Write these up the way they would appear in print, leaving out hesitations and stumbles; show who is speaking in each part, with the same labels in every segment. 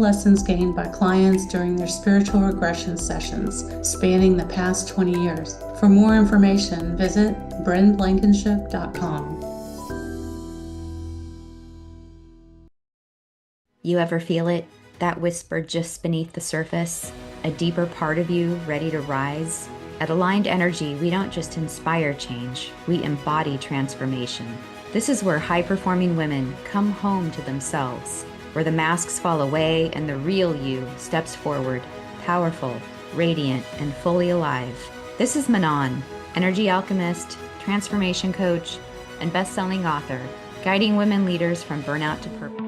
Speaker 1: lessons gained by clients during their spiritual regression sessions spanning the past 20 years. For more information, visit brynblankenship.com.
Speaker 2: You ever feel it? That whisper just beneath the surface? A deeper part of you ready to rise? At Aligned Energy, we don't just inspire change, we embody transformation. This is where high-performing women come home to themselves, where the masks fall away and the real you steps forward, powerful, radiant, and fully alive. This is Manon, energy alchemist, transformation coach, and best-selling author, guiding women leaders from burnout to purpose.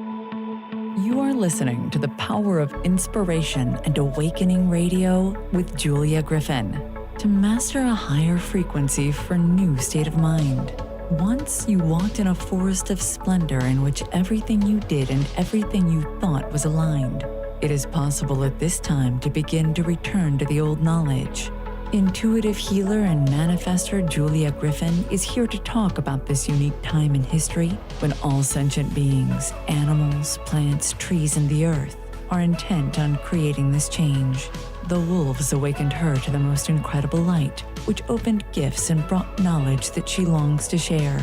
Speaker 3: You are listening to the Power of Inspiration and Awakening Radio with Julia Griffin. To master a higher frequency for a new state of mind. Once you walked in a forest of splendor in which everything you did and everything you thought was aligned. It is possible at this time to begin to return to the old knowledge. Intuitive healer and manifestor Julia Griffin is here to talk about this unique time in history when all sentient beings, animals, plants, trees, and the earth are intent on creating this change. The wolves awakened her to the most incredible light, which opened gifts and brought knowledge that she longs to share.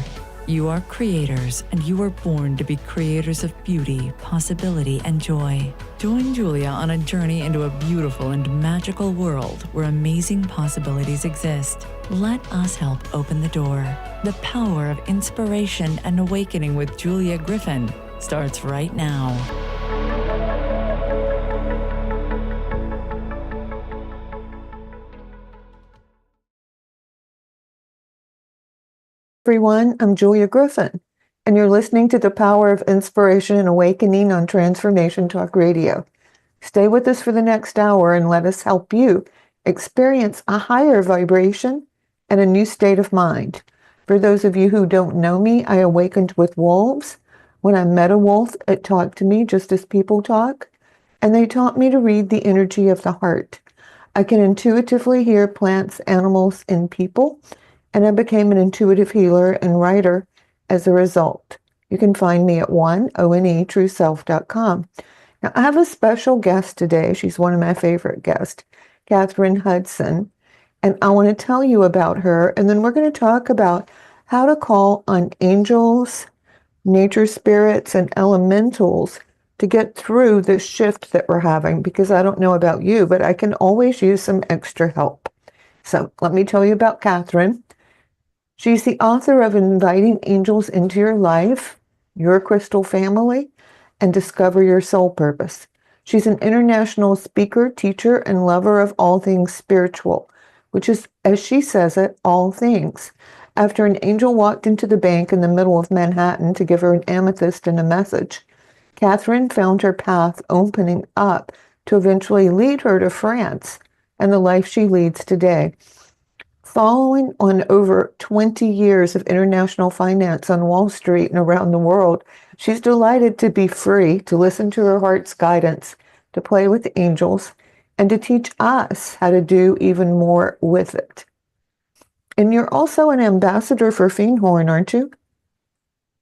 Speaker 3: You are creators, and you were born to be creators of beauty, possibility, and joy. Join Julia on a journey into a beautiful and magical world where amazing possibilities exist. Let us help open the door. The Power of Inspiration and Awakening with Julia Griffin starts right now.
Speaker 4: Everyone, I'm Julia Griffin, and you're listening to the Power of Inspiration and Awakening on Transformation Talk Radio. Stay with us for the next hour and let us help you experience a higher vibration and a new state of mind. For those of you who don't know me, I awakened with wolves. When I met a wolf, it talked to me just as people talk, and they taught me to read the energy of the heart. I can intuitively hear plants, animals, and people, and I became an intuitive healer and writer as a result. You can find me at onetrueself.com. Now, I have a special guest today. She's one of my favorite guests, Kathryn Hudson, and I want to tell you about her, and then we're going to talk about how to call on angels, nature spirits, and elementals to get through this shift that we're having, because I don't know about you, but I can always use some extra help. So let me tell you about Kathryn. She's the author of Inviting Angels into Your Life, Your Crystal Family, and Discover Your Soul Purpose. She's an international speaker, teacher, and lover of all things spiritual, which is, as she says it, all things. After an angel walked into the bank in the middle of Manhattan to give her an amethyst and a message, Kathryn found her path opening up to eventually lead her to France and the life she leads today. Following on over 20 years of international finance on Wall Street and around the world, she's delighted to be free to listen to her heart's guidance, to play with the angels, and to teach us how to do even more with it. And you're also an ambassador for Feenhorn, aren't you?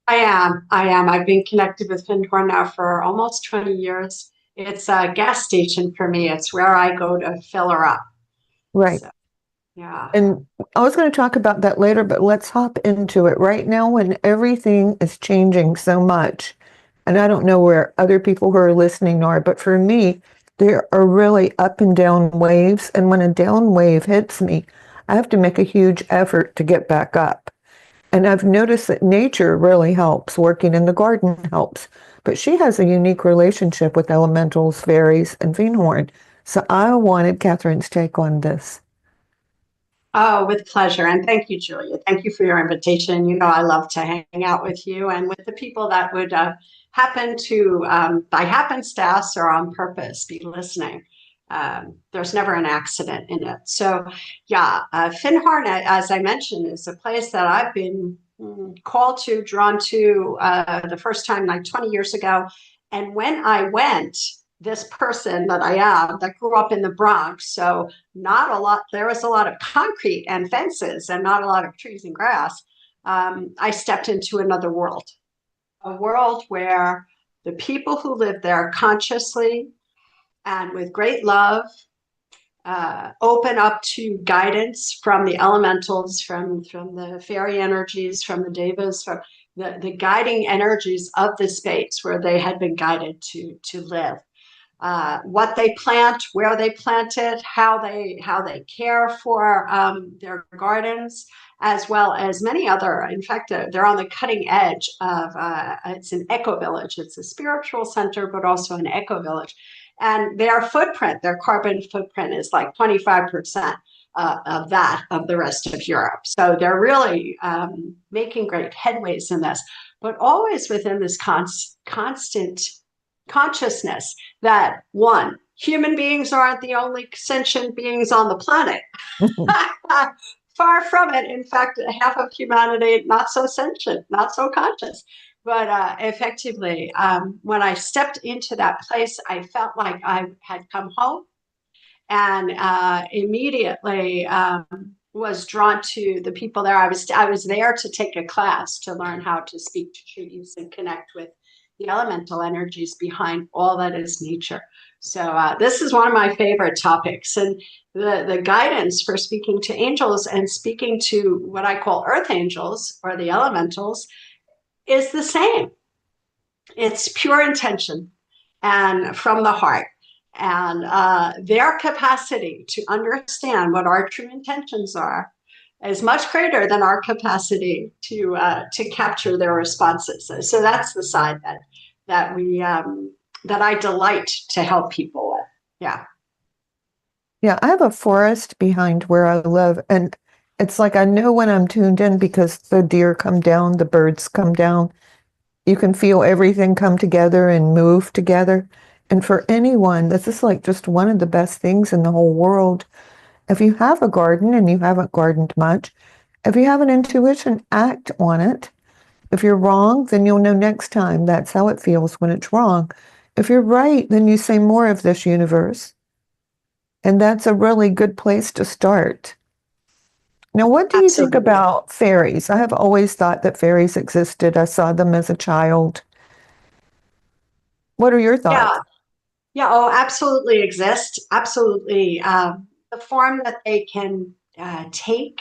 Speaker 5: I am. I've been connected with Feenhorn now for almost 20 years. It's a gas station for me. It's where I go to fill her up.
Speaker 4: Right.
Speaker 5: So, yeah.
Speaker 4: And I was going to talk about that later, but let's hop into it right now when everything is changing so much. And I don't know where other people who are listening are, but for me, there are really up and down waves. And when a down wave hits me, I have to make a huge effort to get back up. And I've noticed that nature really helps. Working in the garden helps. But she has a unique relationship with elementals, fairies, and Feenhorn. So I wanted Kathryn's take on this.
Speaker 5: Oh, with pleasure. And thank you, Julia. Thank you for your invitation. You know, I love to hang out with you and with the people that would happen to, by happenstance or on purpose, be listening. There's never an accident in it. So, yeah, Feenhorn, as I mentioned, is a place that I've been called to, drawn to the first time like 20 years ago. And when I went, this person that I am, that grew up in the Bronx, so there was a lot of concrete and fences and not a lot of trees and grass. I stepped into another world, a world where the people who live there consciously and with great love, open up to guidance from the elementals, from the fairy energies, from the devas, from the guiding energies of the space where they had been guided to live. What they plant, where they plant it, how they care for their gardens, as well as many other. In fact, they're on the cutting edge of. It's an eco village. It's a spiritual center, but also an eco village, and their footprint, their carbon footprint, is like 25%. Of the rest of Europe. So they're really making great headways in this, but always within this constant consciousness that, one, human beings aren't the only sentient beings on the planet. Far from it. In fact, half of humanity not so sentient, not so conscious. But effectively, when I stepped into that place, I felt like I had come home, and immediately was drawn to the people there. I was there to take a class to learn how to speak to trees and connect with the elemental energies behind all that is nature. So this is one of my favorite topics, and the guidance for speaking to angels and speaking to what I call earth angels or the elementals is the same. It's pure intention and from the heart. And their capacity to understand what our true intentions are is much greater than our capacity to capture their responses. So that's the side that I delight to help people with. Yeah.
Speaker 4: Yeah, I have a forest behind where I live, and it's like I know when I'm tuned in because the deer come down, the birds come down. You can feel everything come together and move together. And for anyone, this is like just one of the best things in the whole world. If you have a garden and you haven't gardened much, if you have an intuition, act on it. If you're wrong, then you'll know next time. That's how it feels when it's wrong. If you're right, then you say more of this universe. And that's a really good place to start. Now, what do you think about fairies? I have always thought that fairies existed. I saw them as a child. What are your thoughts?
Speaker 5: Yeah, oh, absolutely exist. Absolutely. The form that they can take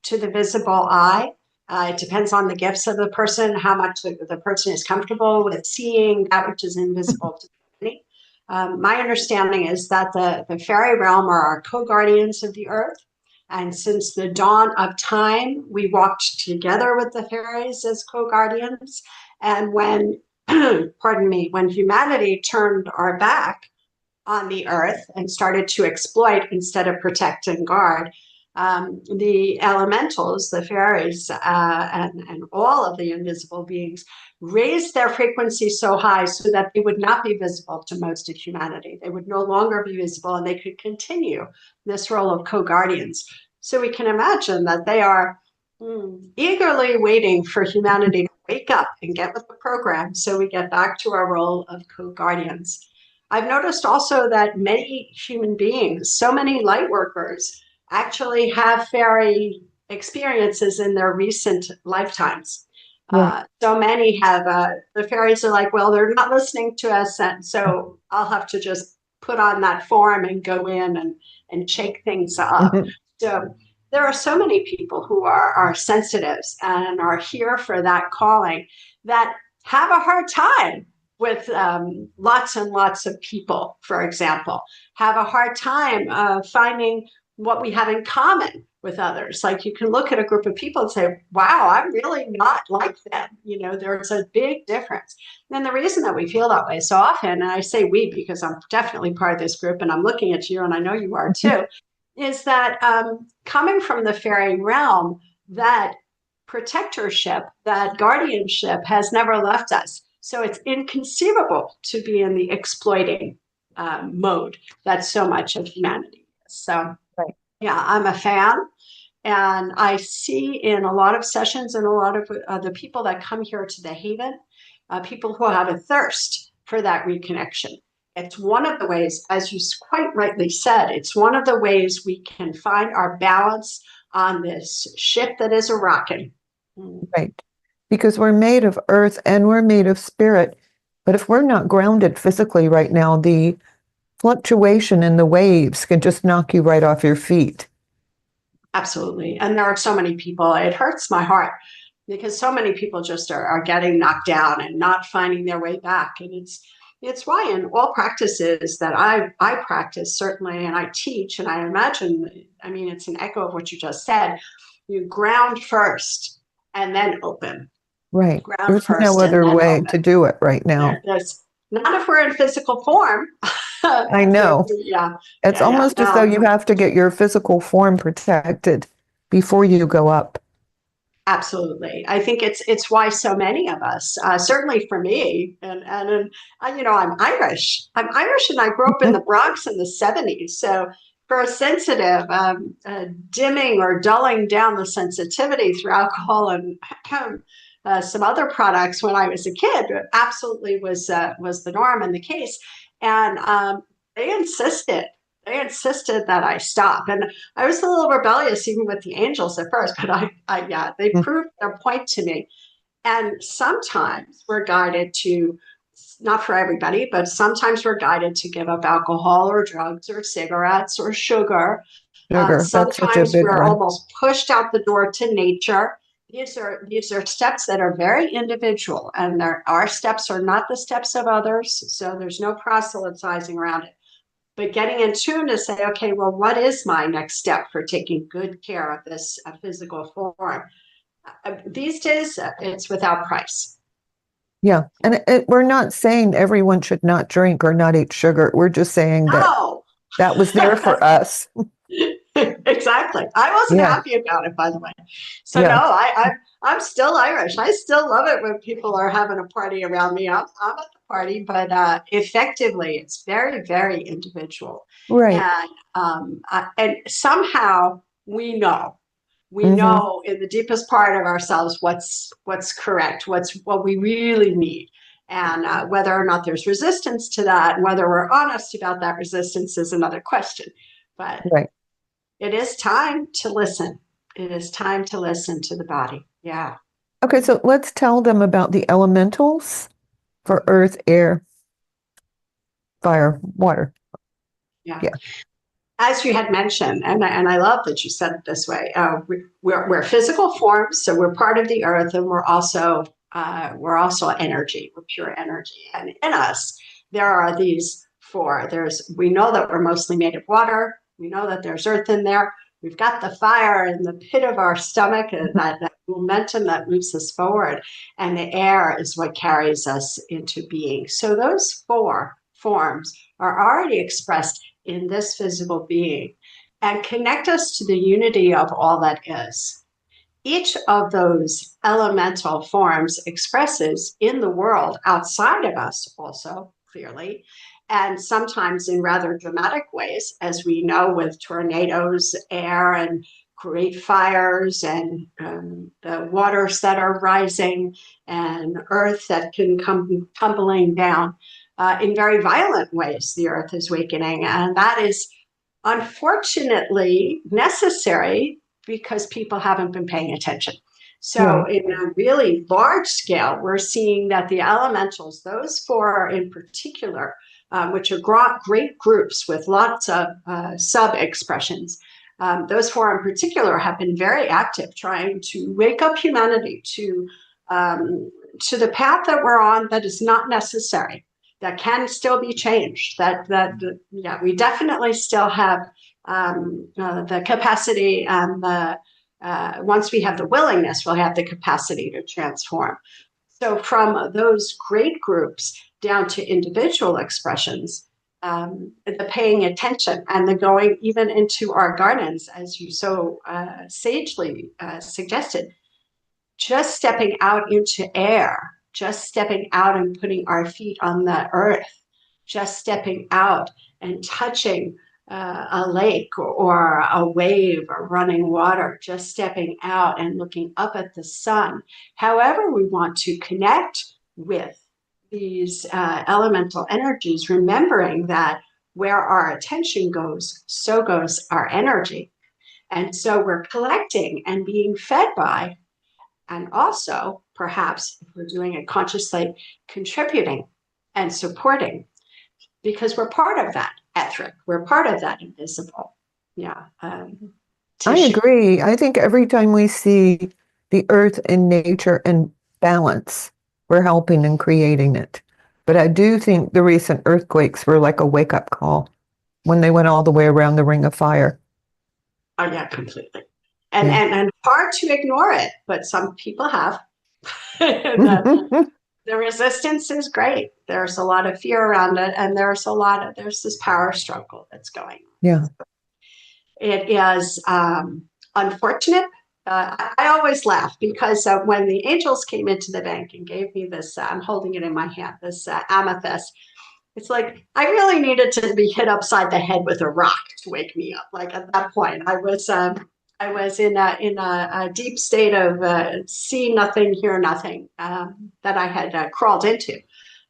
Speaker 5: to the visible eye, it depends on the gifts of the person, how much the person is comfortable with seeing that which is invisible to many. My understanding is that the fairy realm are our co-guardians of the earth. And since the dawn of time, we walked together with the fairies as co-guardians. And when pardon me, when humanity turned our back on the earth and started to exploit instead of protect and guard, the elementals, the fairies, and all of the invisible beings raised their frequency so high so that they would not be visible to most of humanity. They would no longer be visible, and they could continue this role of co-guardians. So we can imagine that they are eagerly waiting for humanity to wake up and get with the program so we get back to our role of co-guardians. I've noticed also that many human beings, so many light workers, actually have fairy experiences in their recent lifetimes.
Speaker 4: Yeah.
Speaker 5: So many have, the fairies are like, well, they're not listening to us, and so I'll have to just put on that form and go in and shake things up. So there are so many people who are sensitives and are here for that calling that have a hard time with lots and lots of people, for example, have a hard time finding what we have in common with others. Like you can look at a group of people and say, wow, I'm really not like them. You know, there's a big difference. And the reason that we feel that way so often, and I say we because I'm definitely part of this group and I'm looking at you and I know you are too, is that coming from the fairy realm, that protectorship, that guardianship has never left us. So it's inconceivable to be in the exploiting mode that so much of humanity is. So,
Speaker 4: right.
Speaker 5: Yeah, I'm a fan. And I see in a lot of sessions and a lot of the people that come here to the Haven, people who have a thirst for that reconnection. It's one of the ways, as you quite rightly said, it's one of the ways we can find our balance on this ship that is a rocking.
Speaker 4: Right. Because we're made of earth and we're made of spirit. But if we're not grounded physically right now, the fluctuation in the waves can just knock you right off your feet.
Speaker 5: Absolutely. And there are so many people, it hurts my heart because so many people just are getting knocked down and not finding their way back. And it's why in all practices that I practice, certainly, and I teach, and I imagine, I mean, it's an echo of what you just said. You ground first and then open.
Speaker 4: Right.
Speaker 5: Ground
Speaker 4: There's
Speaker 5: first
Speaker 4: no
Speaker 5: and
Speaker 4: other
Speaker 5: then
Speaker 4: way
Speaker 5: open.
Speaker 4: to do it right now.
Speaker 5: There's not if we're in physical form.
Speaker 4: I know.
Speaker 5: Yeah.
Speaker 4: It's
Speaker 5: Yeah.
Speaker 4: almost as though you have to get your physical form protected before you go up.
Speaker 5: Absolutely. I think it's why so many of us, certainly for me, and you know, I'm Irish. I'm Irish, and I grew up in the Bronx in the 70s. So for a sensitive, dimming or dulling down the sensitivity through alcohol and some other products when I was a kid absolutely was the norm and the case. And they insisted. They insisted that I stop. And I was a little rebellious even with the angels at first, but yeah, they proved their point to me. And sometimes we're guided to, not for everybody, but sometimes we're guided to give up alcohol or drugs or cigarettes or sugar.
Speaker 4: Sugar, that's such a
Speaker 5: Sometimes
Speaker 4: big
Speaker 5: we're
Speaker 4: one.
Speaker 5: almost pushed out the door to nature. These are steps that are very individual, and our steps are not the steps of others. So there's no proselytizing around it. But getting in tune to say, okay, well, what is my next step for taking good care of this physical form? These days, it's without price.
Speaker 4: Yeah. And we're not saying everyone should not drink or not eat sugar. We're just saying that
Speaker 5: No,
Speaker 4: that was there for us.
Speaker 5: exactly. I wasn't
Speaker 4: Yeah.
Speaker 5: happy about it, by the way. So
Speaker 4: Yeah.
Speaker 5: no, I'm still Irish. I still love it when people are having a party around me. I'm at the party, but effectively, it's very, very individual.
Speaker 4: Right.
Speaker 5: And somehow we know. We
Speaker 4: Mm-hmm.
Speaker 5: know in the deepest part of ourselves what's correct, what we really need, and whether or not there's resistance to that, and whether we're honest about that resistance is another question. But
Speaker 4: Right.
Speaker 5: it is time to listen. It is time to listen to the body. Yeah.
Speaker 4: Okay, so let's tell them about the elementals for earth, air, fire, water.
Speaker 5: Yeah.
Speaker 4: Yeah.
Speaker 5: As you had mentioned, and I love that you said it this way, we're physical forms, so we're part of the earth, and we're also energy. We're pure energy, and in us there are these four. We know that we're mostly made of water. We know that there's earth in there. We've got the fire in the pit of our stomach, and that momentum that moves us forward, and the air is what carries us into being. So those four forms are already expressed in this physical being and connect us to the unity of all that is. Each of those elemental forms expresses in the world outside of us also clearly, and sometimes in rather dramatic ways, as we know with tornadoes, air, and great fires, and the waters that are rising, and earth that can come tumbling down. In very violent ways, the earth is awakening, and that is unfortunately necessary because people haven't been paying attention. So,
Speaker 4: Right.
Speaker 5: in a really large scale, we're seeing that the elementals, those four in particular, which are great groups with lots of sub expressions, those four in particular have been very active trying to wake up humanity to the path that we're on that is not necessary, that can still be changed, that yeah, we definitely still have the capacity and the once we have the willingness, we'll have the capacity to transform. So from those great groups down to individual expressions, the paying attention and the going even into our gardens, as you so sagely suggested, just stepping out into air, just stepping out and putting our feet on the earth, just stepping out and touching a lake or a wave or running water, just stepping out and looking up at the sun. However, we want to connect with these elemental energies, remembering that where our attention goes, so goes our energy. And so we're collecting and being fed by, and also perhaps if we're doing it consciously, contributing and supporting, because we're part of that. etheric. We're part of that invisible,
Speaker 4: I
Speaker 5: tissue.
Speaker 4: agree. I think every time we see the earth and nature in balance, we're helping and creating it. But I do think the recent earthquakes were like a wake-up call when they went all the way around the Ring of Fire.
Speaker 5: Oh yeah, completely. And
Speaker 4: Yeah.
Speaker 5: and hard to ignore it, but some people have. the, the resistance is great. There's a lot of fear around it, and there's this power struggle that's going on.
Speaker 4: Yeah.
Speaker 5: It is unfortunate. I always laugh because when the angels came into the bank and gave me this, I'm holding it in my hand, this amethyst. It's like I really needed to be hit upside the head with a rock to wake me up. Like at that point, I was in a deep state of see nothing, hear nothing that I had crawled into.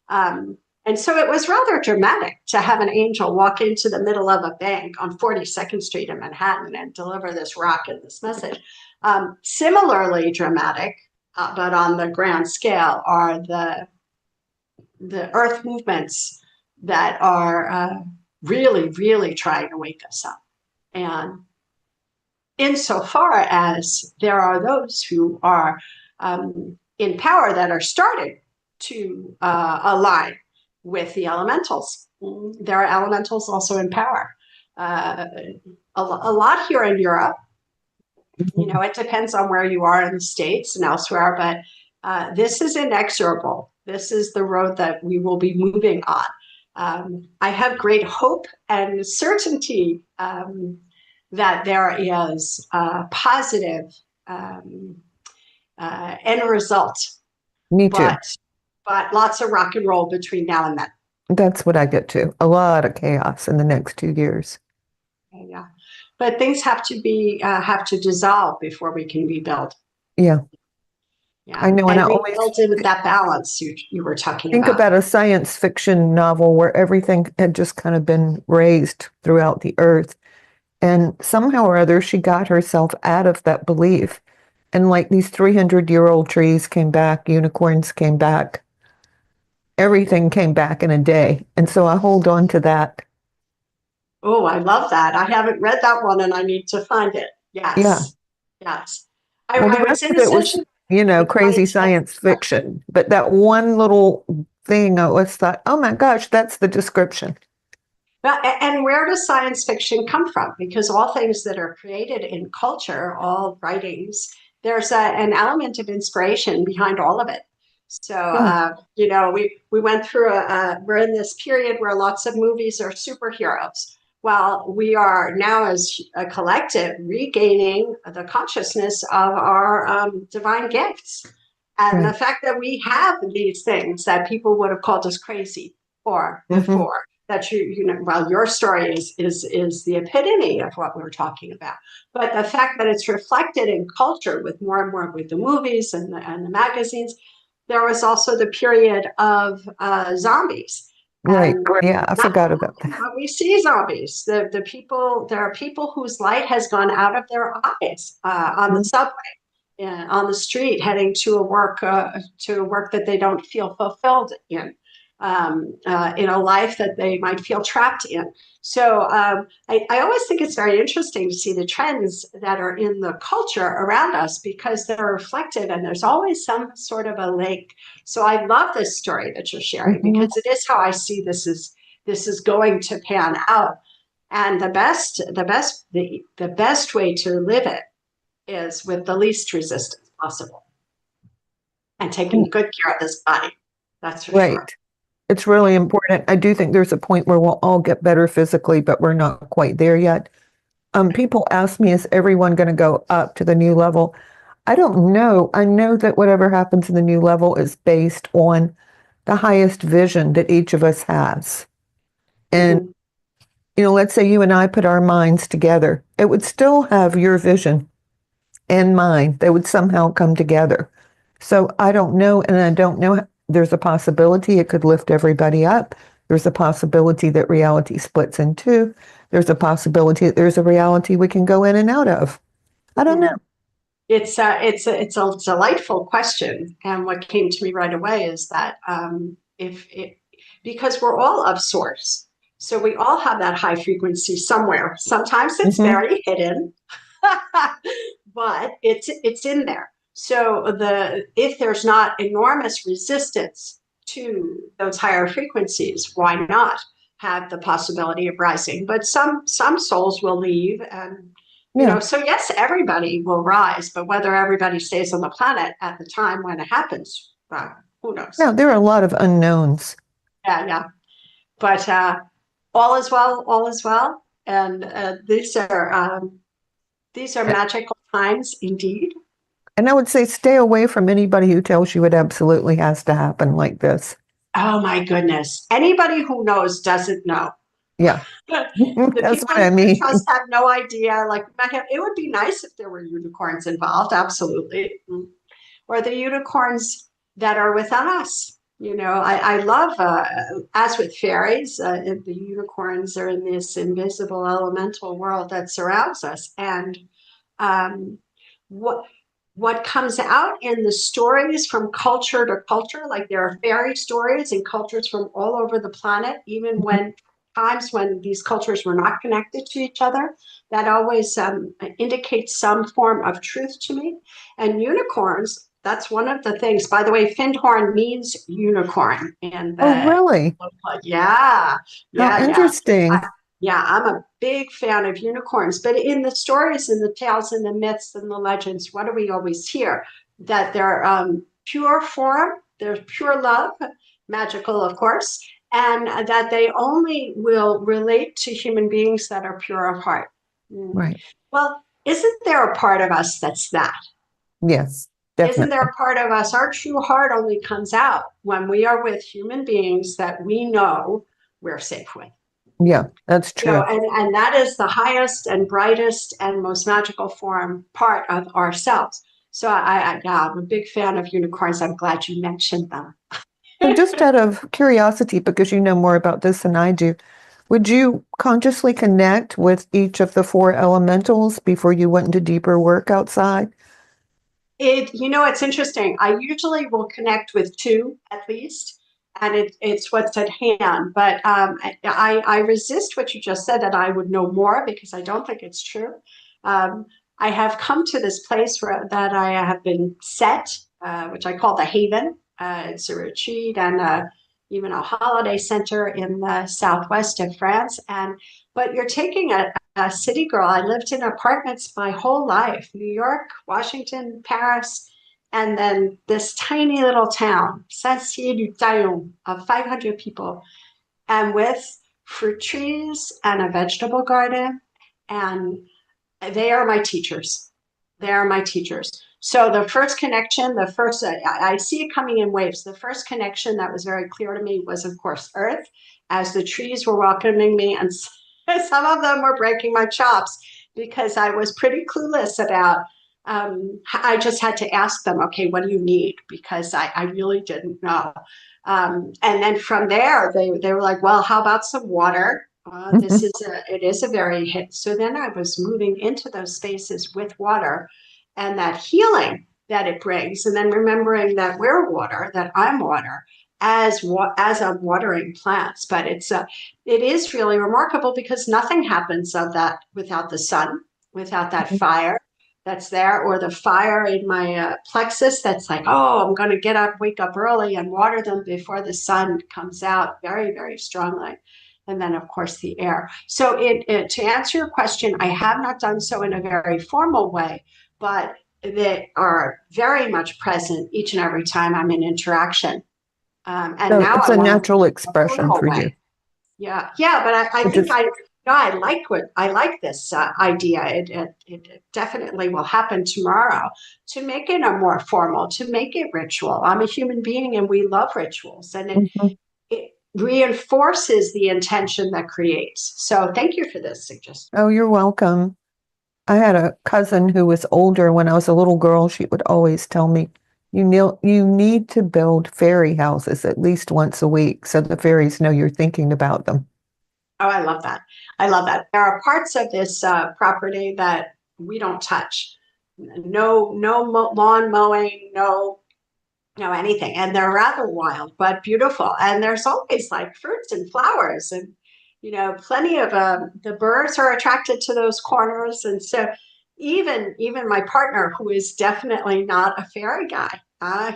Speaker 5: And so it was rather dramatic to have an angel walk into the middle of a bank on 42nd Street in Manhattan and deliver this rock and this message. Similarly dramatic, but on the grand scale, are the earth movements that are really, really trying to wake us up. And insofar as there are those who are in power that are starting to align with the elementals, there are elementals also in power. A lot here in Europe. It depends on where you are in the States and elsewhere, but this is inexorable. This is the road that we will be moving on. I have great hope and certainty that there is a positive end result.
Speaker 4: Me too.
Speaker 5: But lots of rock and roll between now and then.
Speaker 4: That's what I get to. A lot of chaos in the next 2 years.
Speaker 5: Yeah, but things have to dissolve before we can rebuild.
Speaker 4: Yeah.
Speaker 5: Yeah,
Speaker 4: I know, and I always
Speaker 5: rebuild in that balance you were talking
Speaker 4: think about a science fiction novel where everything had just kind of been raised throughout the earth. And somehow or other, she got herself out of that belief. And like these 300-year-old trees came back, unicorns came back, everything came back in a day. And so I hold on to that.
Speaker 5: Oh, I love that. I haven't read that one and I need to find it. Yes.
Speaker 4: Yeah.
Speaker 5: Yes.
Speaker 4: Well, the rest of it was, crazy science fiction. But that one little thing, I always thought, oh my gosh, that's the description.
Speaker 5: And where does science fiction come from? Because all things that are created in culture, all writings, there's an element of inspiration behind all of it. So, we went through we're in this period where lots of movies are superheroes. Well, we are now as a collective regaining the consciousness of our divine gifts. And the fact that we have these things that people would have called us crazy for before. That your story is the epitome of what we're talking about. But the fact that it's reflected in culture with more and more with the movies and the magazines. There was also the period of zombies.
Speaker 4: Right. Yeah, I forgot about that.
Speaker 5: We see zombies. There are people whose light has gone out of their eyes on the subway, on the street, heading to a work that they don't feel fulfilled in a life that they might feel trapped in. So I always think it's very interesting to see the trends that are in the culture around us because they're reflected and there's always some sort of a link. So I love this story that you're sharing because it is how I see this is going to pan out. And the best way to live it is with the least resistance possible and taking good care of this body. That's for sure.
Speaker 4: It's really important. I do think there's a point where we'll all get better physically, but we're not quite there yet. People ask me, is everyone going to go up to the new level? I don't know. I know that whatever happens in the new level is based on the highest vision that each of us has. And, let's say you and I put our minds together. It would still have your vision and mine. They would somehow come together. So I don't know, and I don't know. There's a possibility it could lift everybody up. There's a possibility that reality splits in two. There's a possibility that there's a reality we can go in and out of. I don't know.
Speaker 5: It's a delightful question, and what came to me right away is that because we're all of source, So we all have that high frequency somewhere. Sometimes it's
Speaker 4: Mm-hmm.
Speaker 5: very hidden, but it's in there. So if there's not enormous resistance to those higher frequencies, why not have the possibility of rising? But some souls will leave, and
Speaker 4: Yeah.
Speaker 5: so yes, everybody will rise, but whether everybody stays on the planet at the time when it happens, who knows?
Speaker 4: Yeah, there are a lot of unknowns.
Speaker 5: Yeah, yeah. But all is well, all is well, and these are magical times indeed.
Speaker 4: And I would say stay away from anybody who tells you it absolutely has to happen like this.
Speaker 5: Oh my goodness. Anybody who knows doesn't know.
Speaker 4: Yeah,
Speaker 5: The
Speaker 4: that's
Speaker 5: people
Speaker 4: what I
Speaker 5: you
Speaker 4: mean.
Speaker 5: trust have no idea. Like, it would be nice if there were unicorns involved, absolutely. Or the unicorns that are within us. I love, as with fairies, the unicorns are in this invisible elemental world that surrounds us. And um, what what comes out in the stories from culture to culture, like there are fairy stories in cultures from all over the planet, even when times when these cultures were not connected to each other, that always indicates some form of truth to me. And unicorns, that's one of the things. By the way, Findhorn means unicorn. And
Speaker 4: Oh, really?
Speaker 5: yeah,
Speaker 4: How
Speaker 5: yeah, yeah.
Speaker 4: interesting.
Speaker 5: Yeah, I'm a big fan of unicorns, but in the stories and the tales and the myths and the legends, what do we always hear? That they're pure form, they're pure love, magical, of course, and that they only will relate to human beings that are pure of heart.
Speaker 4: Right.
Speaker 5: Well, isn't there a part of us that's that?
Speaker 4: Yes,
Speaker 5: Isn't there
Speaker 4: definitely.
Speaker 5: a part of us? Our true heart only comes out when we are with human beings that we know we're safe with.
Speaker 4: Yeah, that's true.
Speaker 5: And that is the highest and brightest and most magical form part of ourselves. So yeah, I'm a big fan of unicorns. I'm glad you mentioned them.
Speaker 4: So just out of curiosity, because you know more about this than I do, would you consciously connect with each of the four elementals before you went into deeper work outside?
Speaker 5: It's interesting. I usually will connect with two at least, and it's what's at hand. But I resist what you just said, that I would know more, because I don't think it's true. Um, I have come to this place that I have been set, which I call the Haven. It's a retreat and even a holiday center in the southwest of France. But you're taking a city girl. I lived in apartments my whole life, New York, Washington, Paris, and then this tiny little town, Saint-Cyr-du-Taillon, of 500 people, and with fruit trees and a vegetable garden. And they are my teachers. They are my teachers. So the first connection, I see it coming in waves. The first connection that was very clear to me was, of course, Earth, as the trees were welcoming me, and some of them were breaking my chops because I was pretty clueless about. I just had to ask them, okay, what do you need? Because I really didn't know. And then from there, they were like, well, how about some water? It is a very hit. So then I was moving into those spaces with water and that healing that it brings, and then remembering that we're water, that I'm water, as I'm watering plants. But it is really remarkable, because nothing happens of that without the sun, without that fire that's there, or the fire in my plexus that's like, oh, I'm going to wake up early and water them before the sun comes out very, very strongly. And then, of course, the air. So to answer your question, I have not done so in a very formal way, but they are very much present each and every time I'm in interaction. And
Speaker 4: So
Speaker 5: now
Speaker 4: it's
Speaker 5: I
Speaker 4: a
Speaker 5: want to
Speaker 4: natural
Speaker 5: do it in a
Speaker 4: expression
Speaker 5: formal
Speaker 4: for you.
Speaker 5: way. Yeah, yeah, but I
Speaker 4: Which
Speaker 5: think
Speaker 4: is,
Speaker 5: I like this idea. It definitely will happen tomorrow, to make it a more formal, to make it ritual. I'm a human being, and we love rituals, and
Speaker 4: Mhm.
Speaker 5: it reinforces the intention that creates. So thank you for this suggestion.
Speaker 4: Oh, you're welcome. I had a cousin who was older. When I was a little girl, she would always tell me, you need to build fairy houses at least once a week so the fairies know you're thinking about them.
Speaker 5: Oh, I love that. I love that. There are parts of this property that we don't touch. No lawn mowing, no anything. And they're rather wild, but beautiful. And there's always like fruits and flowers. And plenty of the birds are attracted to those corners. And so even my partner, who is definitely not a fairy guy,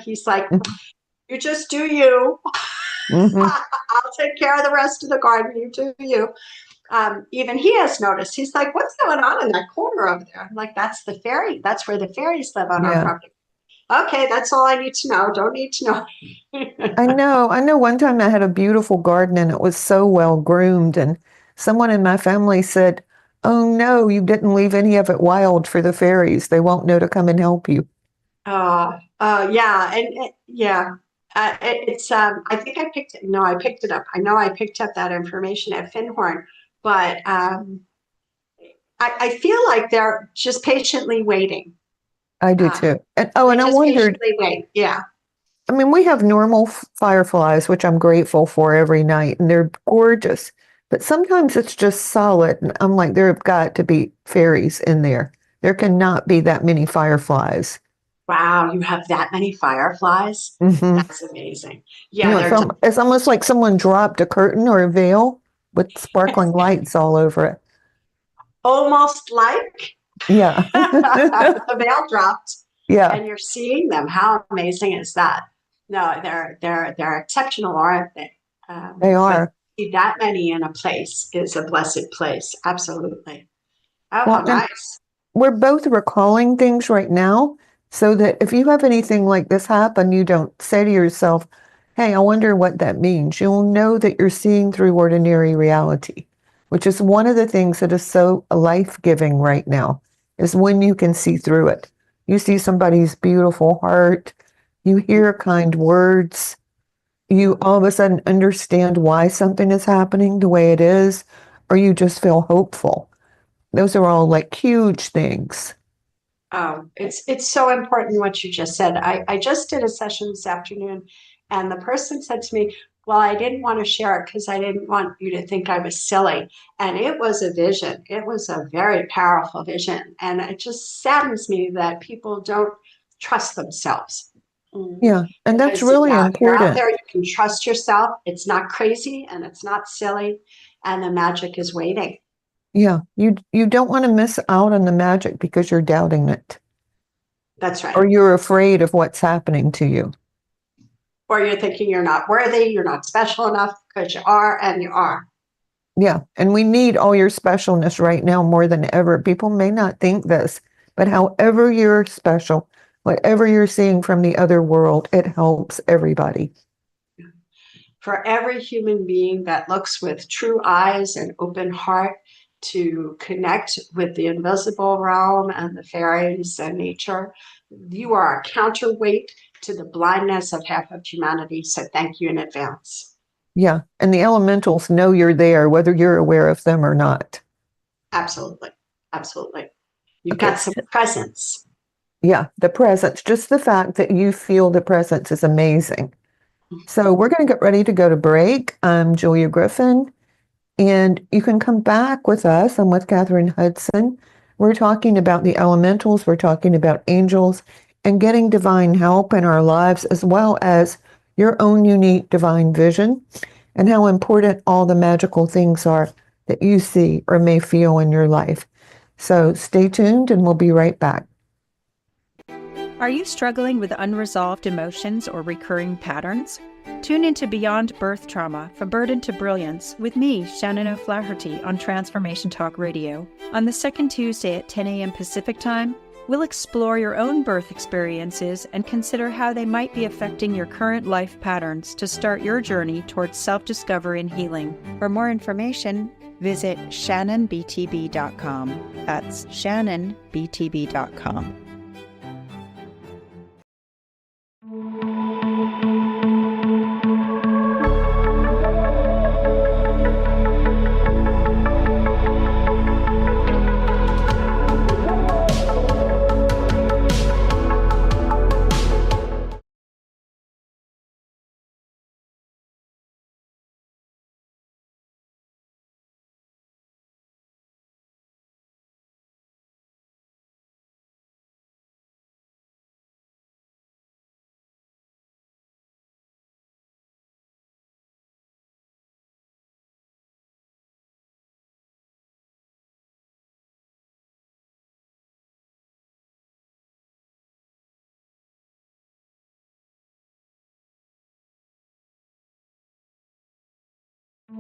Speaker 5: he's like, you just do you.
Speaker 4: Hmm.
Speaker 5: I'll take care of the rest of the garden. You do you. Even he has noticed. He's like, what's going on in that corner over there? I'm like, that's the fairy. That's where the fairies live on our
Speaker 4: Yeah.
Speaker 5: property. Okay, that's all I need to know. Don't need to know.
Speaker 4: I know. I know one time I had a beautiful garden and it was so well groomed, and someone in my family said, "Oh no, you didn't leave any of it wild for the fairies. They won't know to come and help you."
Speaker 5: Yeah, and yeah, it's. I think I picked it. No, I picked it up. I know I picked up that information at Finhorn, but I feel like they're just patiently waiting.
Speaker 4: I do
Speaker 5: Uh,
Speaker 4: too. And
Speaker 5: they
Speaker 4: I
Speaker 5: just
Speaker 4: wondered,
Speaker 5: patiently wait. Yeah.
Speaker 4: I mean, we have normal fireflies, which I'm grateful for every night, and they're gorgeous. But sometimes it's just solid, and I'm like, there have got to be fairies in there. There cannot be that many fireflies.
Speaker 5: Wow, you have that many fireflies?
Speaker 4: Hmm.
Speaker 5: That's amazing.
Speaker 4: You
Speaker 5: Yeah,
Speaker 4: know,
Speaker 5: they're
Speaker 4: it's almost like someone dropped a curtain or a veil with sparkling lights all over it.
Speaker 5: almost like
Speaker 4: Yeah.
Speaker 5: the veil dropped
Speaker 4: Yeah,
Speaker 5: and you're seeing them. How amazing is that? No, they're exceptional, aren't they?
Speaker 4: they
Speaker 5: But
Speaker 4: are.
Speaker 5: that many in a place is a blessed place. Absolutely. Oh, how
Speaker 4: Well, and
Speaker 5: nice.
Speaker 4: we're both recalling things right now so that if you have anything like this happen, you don't say to yourself, hey, I wonder what that means. You'll know that you're seeing through ordinary reality, which is one of the things that is so life-giving right now, is when you can see through it. You see somebody's beautiful heart, you hear kind words, you all of a sudden understand why something is happening the way it is, or you just feel hopeful. Those are all like huge things.
Speaker 5: Oh, it's so important what you just said. I just did a session this afternoon, and the person said to me, well, I didn't want to share it because I didn't want you to think I was silly. And it was a vision. It was a very powerful vision. And it just saddens me that people don't trust themselves.
Speaker 4: Yeah, and that's
Speaker 5: Because
Speaker 4: really
Speaker 5: you're out
Speaker 4: important.
Speaker 5: there, you can trust yourself. It's not crazy and it's not silly, and the magic is waiting.
Speaker 4: Yeah, you don't want to miss out on the magic because you're doubting it
Speaker 5: That's
Speaker 4: or
Speaker 5: right.
Speaker 4: you're afraid of what's happening to you.
Speaker 5: Or you're thinking you're not worthy, you're not special enough, because you are, and you are.
Speaker 4: Yeah, and we need all your specialness right now more than ever. People may not think this, but however you're special, whatever you're seeing from the other world, it helps everybody.
Speaker 5: For every human being that looks with true eyes and open heart to connect with the invisible realm and the fairies and nature, you are a counterweight to the blindness of half of humanity. So thank you in advance.
Speaker 4: Yeah, and the elementals know you're there, whether you're aware of them or not.
Speaker 5: Absolutely. Absolutely. You've
Speaker 4: Okay,
Speaker 5: got some presence.
Speaker 4: yeah, the presence, just the fact that you feel the presence is amazing. So we're going to get ready to go to break. I'm Julia Griffin, and you can come back with us. I'm with Kathryn Hudson. We're talking about the elementals, we're talking about angels, and getting divine help in our lives, as well as your own unique divine vision and how important all the magical things are that you see or may feel in your life. So stay tuned, and we'll be right back.
Speaker 6: Are you struggling with unresolved emotions or recurring patterns? Tune into Beyond Birth Trauma, From Burden to Brilliance with me, Shannon O'Flaherty, on Transformation Talk Radio. On the second Tuesday at 10 a.m. Pacific Time, we'll explore your own birth experiences and consider how they might be affecting your current life patterns to start your journey towards self-discovery and healing. For more information, visit shannonbtb.com. That's shannonbtb.com.
Speaker 7: Hi,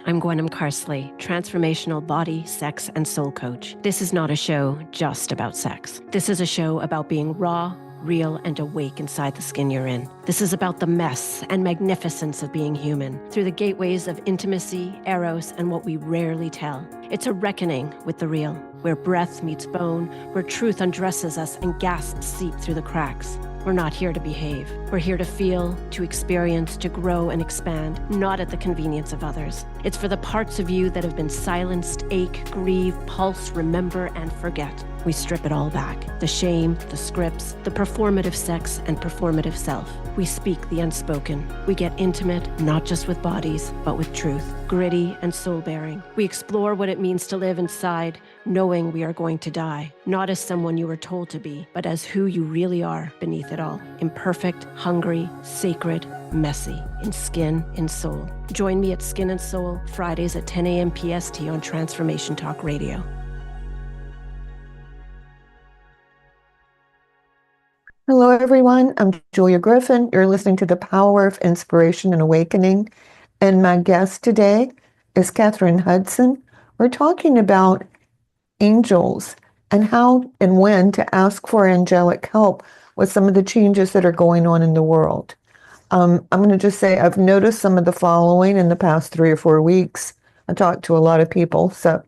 Speaker 7: I'm Gwenem Carsley, transformational body, sex, and soul coach. This is not a show just about sex. This is a show about being raw, real, and awake inside the skin you're in. This is about the mess and magnificence of being human through the gateways of intimacy, eros, and what we rarely tell. It's a reckoning with the real, where breath meets bone, where truth undresses us and gasps seep through the cracks. We're not here to behave. We're here to feel, to experience, to grow and expand, not at the convenience of others. It's for the parts of you that have been silenced, ache, grieve, pulse, remember, and forget. We strip it all back. The shame, the scripts, the performative sex and performative self. We speak the unspoken. We get intimate, not just with bodies, but with truth, gritty and soul-bearing. We explore what it means to live inside, knowing we are going to die, not as someone you were told to be, but as who you really are beneath it all. Imperfect, hungry, sacred, messy, in skin, in soul. Join me at Skin and Soul, Fridays at 10 a.m. PST on Transformation Talk Radio.
Speaker 4: Hello, everyone. I'm Julia Griffin. You're listening to The Power of Inspiration and Awakening. And my guest today is Kathryn Hudson. We're talking about angels and how and when to ask for angelic help with some of the changes that are going on in the world. I'm going to just say I've noticed some of the following in the past 3 or 4 weeks. I talked to a lot of people. So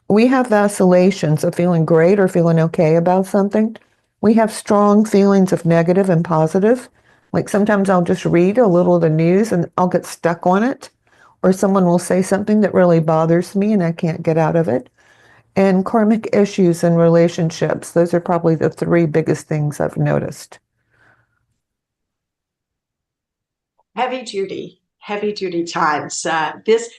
Speaker 4: we have vacillations of feeling great or feeling okay about something. We have strong feelings of negative and positive. Like sometimes I'll just read a little of the news and I'll get stuck on it. Or someone will say something that really bothers me and I can't get out of it. And karmic issues in relationships. Those are probably the 3 biggest things I've noticed.
Speaker 5: Heavy duty times.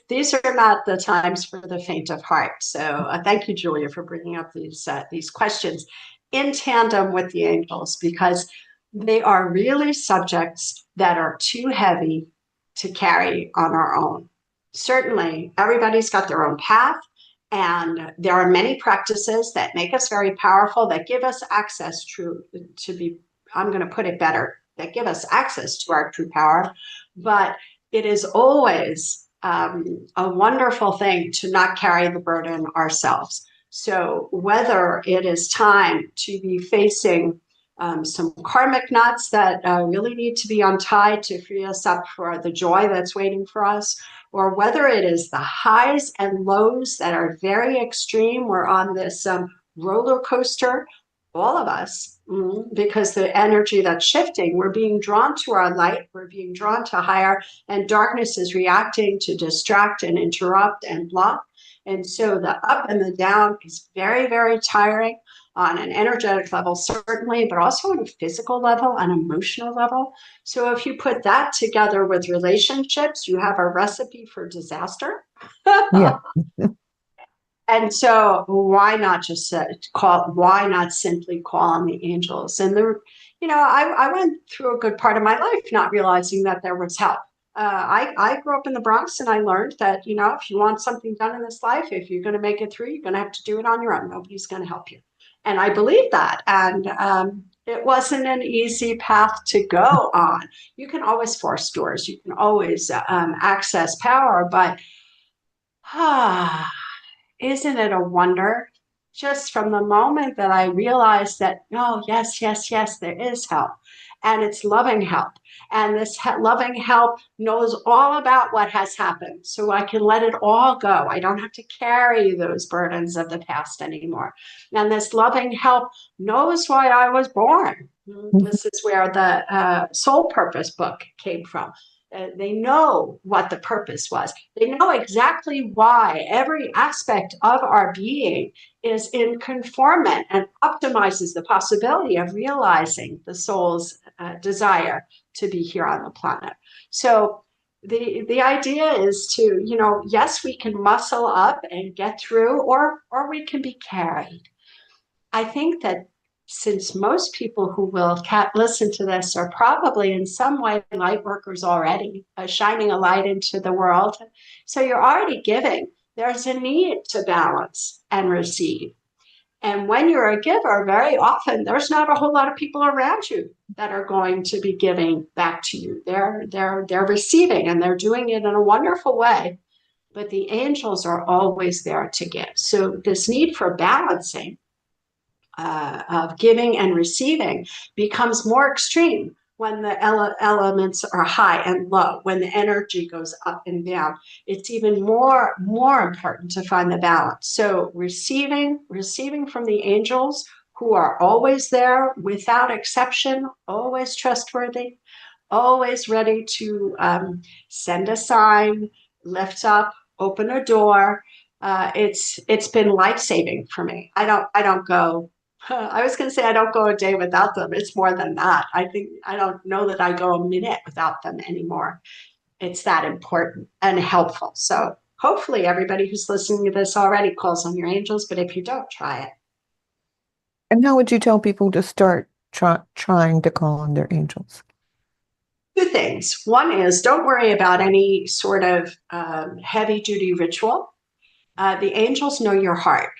Speaker 5: These are not the times for the faint of heart. So thank you, Julia, for bringing up these questions in tandem with the angels, because they are really subjects that are too heavy to carry on our own. Certainly, everybody's got their own path, and there are many practices that make us very powerful, that give us access I'm going to put it better, that give us access to our true power. But it is always a wonderful thing to not carry the burden ourselves. So whether it is time to be facing some karmic knots that really need to be untied to free us up for the joy that's waiting for us, or whether it is the highs and lows that are very extreme, we're on this roller coaster, all of us, because the energy that's shifting, we're being drawn to our light, we're being drawn to higher, and darkness is reacting to distract and interrupt and block. And so the up and the down is very, very tiring on an energetic level, certainly, but also on a physical level, an emotional level. So if you put that together with relationships, you have a recipe for disaster.
Speaker 4: Yeah.
Speaker 5: And so why not just why not simply call on the angels? And I went through a good part of my life not realizing that there was help. I grew up in the Bronx, and I learned that, if you want something done in this life, if you're going to make it through, you're going to have to do it on your own. Nobody's going to help you. And I believe that. And it wasn't an easy path to go on. You can always force doors. You can always access power. But isn't it a wonder? Just from the moment that I realized that, no, yes, yes, yes, there is help. And it's loving help. And this loving help knows all about what has happened. So I can let it all go. I don't have to carry those burdens of the past anymore. And this loving help knows why I was born. This is where the Soul Purpose book came from. They know what the purpose was. They know exactly why every aspect of our being is in conformment and optimizes the possibility of realizing the soul's desire to be here on the planet. So the idea is to, yes, we can muscle up and get through, or we can be carried. I think that since most people who will listen to this are probably in some way light workers already, shining a light into the world. So you're already giving. There's a need to balance and receive. And when you're a giver, very often there's not a whole lot of people around you that are going to be giving back to you. They're receiving, and they're doing it in a wonderful way. But the angels are always there to give. So this need for balancing of giving and receiving becomes more extreme when the elements are high and low, when the energy goes up and down. It's even more important to find the balance. So receiving from the angels, who are always there without exception, always trustworthy, always ready to send a sign, lift up, open a door. It's been life-saving for me. I don't go. I was going to say I don't go a day without them. It's more than that. I don't know that I go a minute without them anymore. It's that important and helpful. So hopefully everybody who's listening to this already calls on your angels, but if you don't, try it.
Speaker 4: And how would you tell people to start trying to call on their angels?
Speaker 5: Two things. One is, don't worry about any sort of heavy-duty ritual. The angels know your heart.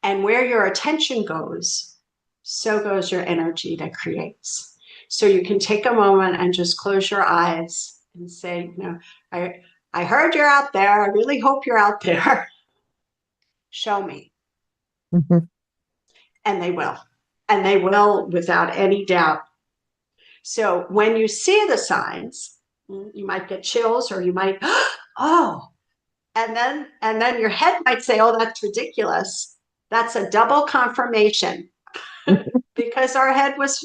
Speaker 5: And where your attention goes, so goes your energy that creates. So you can take a moment and just close your eyes and say, I heard you're out there. I really hope you're out there. Show me.
Speaker 4: Mm-hmm.
Speaker 5: And they will. And they will without any doubt. So when you see the signs, you might get chills, or you might, oh, and then your head might say, oh, that's ridiculous. That's a double confirmation because our head was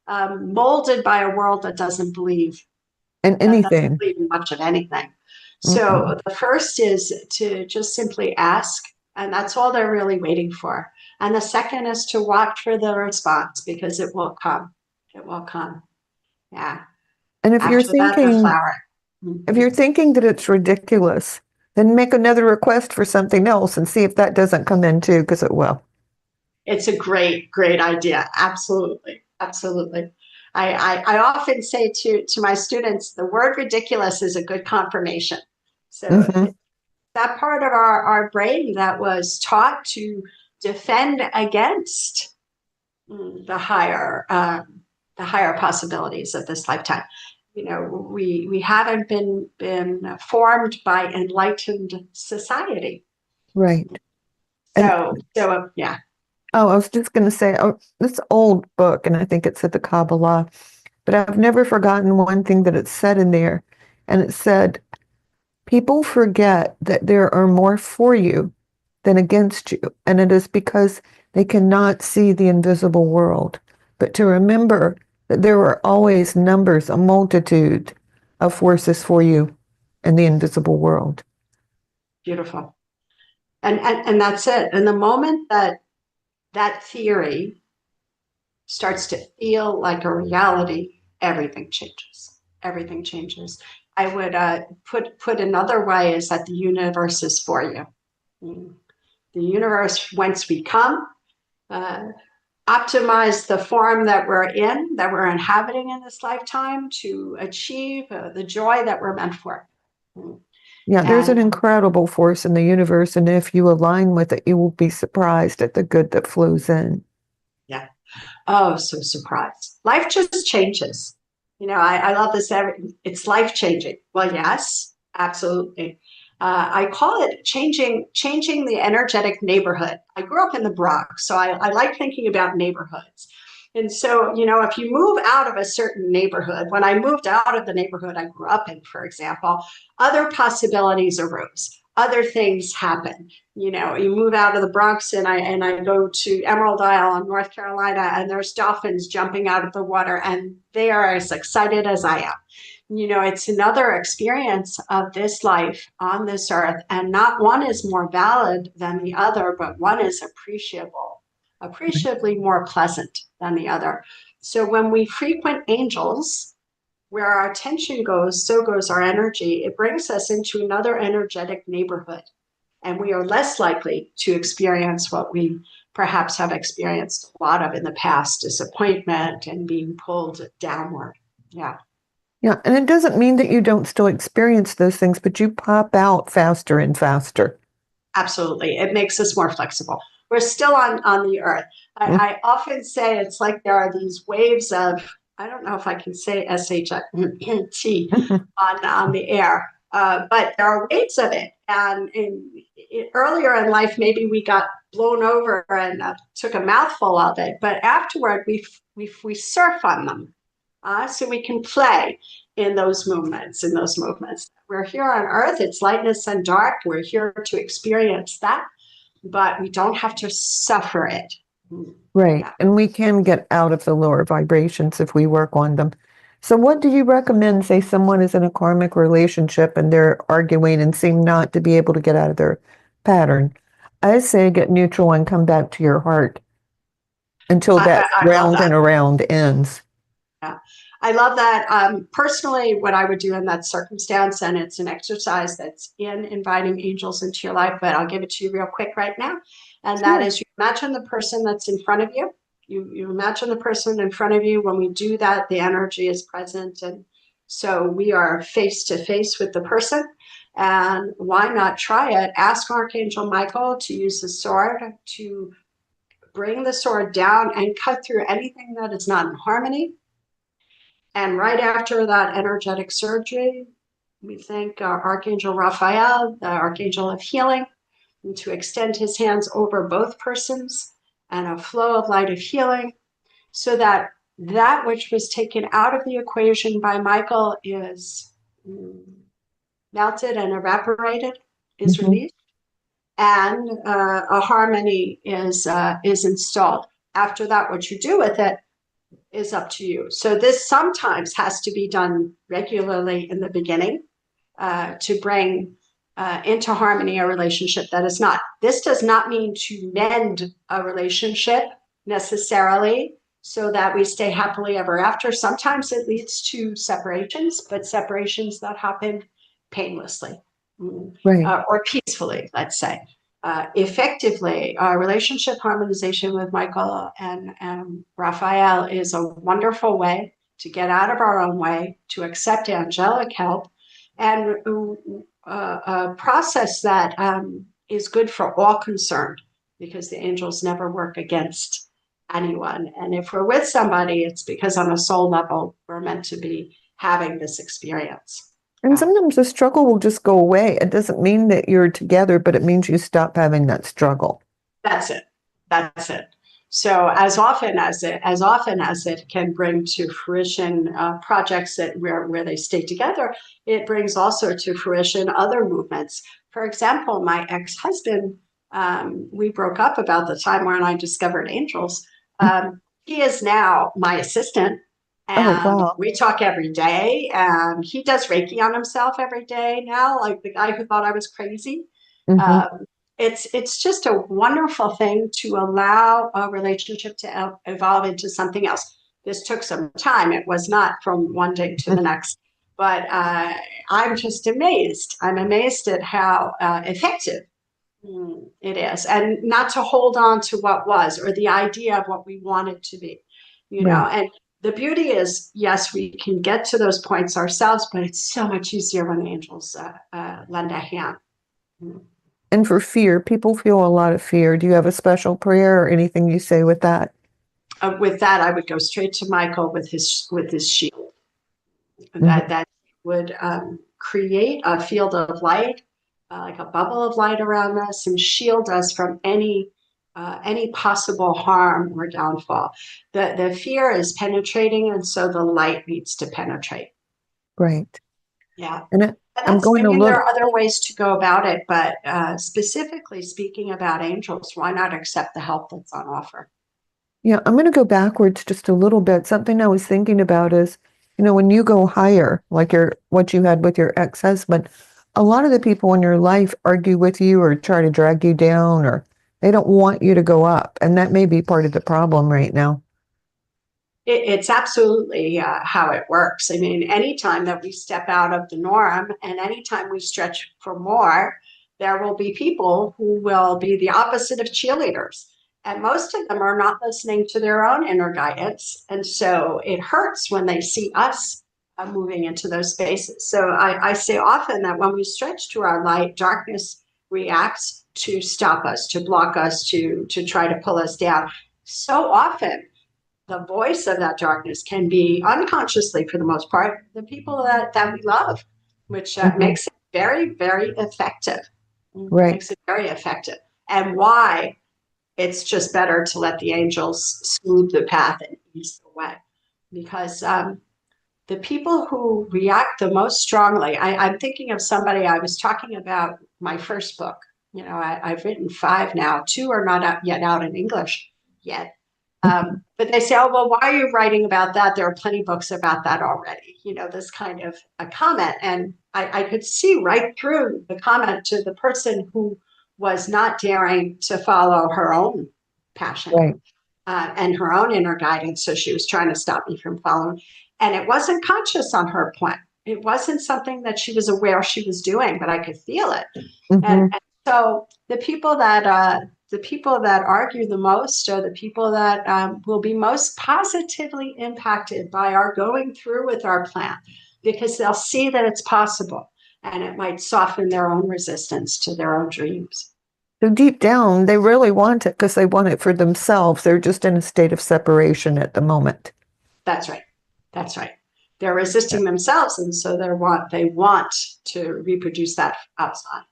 Speaker 5: molded by a world that doesn't believe in much of anything. So the first is to just simply ask, and that's all they're really waiting for. And the second is to watch for the response, because it will come. It will come. Yeah.
Speaker 4: And if you're thinking that it's ridiculous, then make another request for something else and see if that doesn't come in too, because it will.
Speaker 5: It's a great idea. Absolutely. Absolutely. I often say to my students, the word ridiculous is a good confirmation. So that part of our brain that was taught to defend against the higher possibilities of this lifetime. We haven't been formed by enlightened society.
Speaker 4: Right.
Speaker 5: So yeah.
Speaker 4: Oh, I was just going to say, this old book, and I think it's at the Kabbalah, but I've never forgotten one thing that it said in there. And it said, people forget that there are more for you than against you. And it is because they cannot see the invisible world. But to remember that there are always numbers, a multitude of forces for you in the invisible world.
Speaker 5: Beautiful. And that's it. And the moment that theory starts to feel like a reality, everything changes. Everything changes. I would put another way is that the universe is for you. The universe, once we come, optimize the form that we're inhabiting in this lifetime to achieve the joy that we're meant for.
Speaker 4: Yeah, there's an incredible force in the universe, and if you align with it, you will be surprised at the good that flows in.
Speaker 5: Yeah. Oh, so surprised. Life just changes. I love this. It's life-changing. Well, yes, absolutely. I call it changing the energetic neighborhood. I grew up in the Bronx, so I like thinking about neighborhoods. And so, if you move out of a certain neighborhood, when I moved out of the neighborhood I grew up in, for example, other possibilities arose. Other things happen. You move out of the Bronx and I go to Emerald Isle in North Carolina, and there's dolphins jumping out of the water, and they are as excited as I am. It's another experience of this life on this earth, and not one is more valid than the other, but one is appreciably more pleasant than the other. So when we frequent angels, where our attention goes, so goes our energy. It brings us into another energetic neighborhood. and we are less likely to experience what we perhaps have experienced a lot of in the past, disappointment and being pulled downward. Yeah.
Speaker 4: Yeah, and it doesn't mean that you don't still experience those things, but you pop out faster and faster.
Speaker 5: Absolutely. It makes us more flexible. We're still on the earth. I often say it's like there are these waves of, I don't know if I can say SHT on the air, but there are waves of it. And earlier in life, maybe we got blown over and took a mouthful of it, but afterward we surf on them, so we can play in those movements. We're here on earth, it's lightness and dark. We're here to experience that, but we don't have to suffer it.
Speaker 4: Right.
Speaker 5: Yeah.
Speaker 4: And we can get out of the lower vibrations if we work on them. So what do you recommend, say someone is in a karmic relationship and they're arguing and seem not to be able to get out of their pattern? I say get neutral and come back to your heart until that
Speaker 5: I love
Speaker 4: round
Speaker 5: that.
Speaker 4: and around ends.
Speaker 5: Yeah, I love that. Personally, what I would do in that circumstance, and it's an exercise that's in inviting angels into your life, but I'll give it to you real quick right now. And that is, you imagine the person that's in front of you. You imagine the person in front of you. When we do that, the energy is present. And so we are face to face with the person. And why not try it? Ask Archangel Michael to use his sword to bring the sword down and cut through anything that is not in harmony. And right after that energetic surgery, we thank Archangel Raphael, the Archangel of Healing, and to extend his hands over both persons and a flow of light of healing, so that that which was taken out of the equation by Michael is melted and evaporated, is released, and a harmony is installed. After that, what you do with it is up to you. So this sometimes has to be done regularly in the beginning to bring into harmony a relationship that is not. This does not mean to mend a relationship necessarily so that we stay happily ever after. Sometimes it leads to separations, but separations that happen painlessly,
Speaker 4: Right.
Speaker 5: or peacefully, let's say. Effectively, relationship harmonization with Michael and Raphael is a wonderful way to get out of our own way, to accept angelic help, and a process that is good for all concerned, because the angels never work against anyone. And if we're with somebody, it's because on a soul level, we're meant to be having this experience.
Speaker 4: And sometimes the struggle will just go away. It doesn't mean that you're together, but it means you stop having that struggle.
Speaker 5: That's it. So as often as it can bring to fruition projects that where they stay together, it brings also to fruition other movements. For example, my ex-husband, we broke up about the time when I discovered angels. He is now my assistant. And
Speaker 4: wow.
Speaker 5: we talk every day, and he does Reiki on himself every day now, like the guy who thought I was crazy. It's just a wonderful thing to allow a relationship to evolve into something else. This took some time. It was not from one day to the next, but I'm just amazed. I'm amazed at how effective it is, and not to hold on to what was or the idea of what we wanted to be, know, and the beauty is, yes, we can get to those points ourselves, but it's so much easier when the angels lend a hand.
Speaker 4: And for fear, people feel a lot of fear. Do you have a special prayer or anything you say with that?
Speaker 5: With that, I would go straight to Michael with his shield. That would create a field of light, like a bubble of light around us, and shield us from any possible harm or downfall. The fear is penetrating, and so the light needs to penetrate.
Speaker 4: Right.
Speaker 5: Yeah.
Speaker 4: And I'm going to look.
Speaker 5: There are other ways to go about it, but specifically speaking about angels, why not accept the help that's on offer?
Speaker 4: Yeah, I'm going to go backwards just a little bit. Something I was thinking about is, when you go higher, like what you had with your ex-husband, a lot of the people in your life argue with you or try to drag you down, or they don't want you to go up. And that may be part of the problem right now.
Speaker 5: It's absolutely how it works. I mean, anytime that we step out of the norm and anytime we stretch for more, there will be people who will be the opposite of cheerleaders. And most of them are not listening to their own inner guidance. And so it hurts when they see us moving into those spaces. So I say often that when we stretch to our light, darkness reacts to stop us, to block us, to try to pull us down. So often, the voice of that darkness can be unconsciously, for the most part, the people that we love, which makes it very, very effective.
Speaker 4: Right.
Speaker 5: Makes it very effective. And why it's just better to let the angels smooth the path and ease the way. Because the people who react the most strongly, I'm thinking of somebody. I was talking about my first book. You know, I've written 5 now. 2 are not yet out in English yet. But they say, oh, well, why are you writing about that? There are plenty of books about that already. You know, this kind of a comment. And I could see right through the comment to the person who was not daring to follow her own passion.
Speaker 4: Right.
Speaker 5: And her own inner guidance. So she was trying to stop me from following. And it wasn't conscious on her point. It wasn't something that she was aware she was doing, but I could feel it. And so the people that argue the most are the people that will be most positively impacted by our going through with our plan, because they'll see that it's possible, and it might soften their own resistance to their own dreams.
Speaker 4: So deep down, they really want it because they want it for themselves. They're just in a state of separation at the moment.
Speaker 5: That's right. That's right. They're resisting themselves, and so they want to reproduce that outside.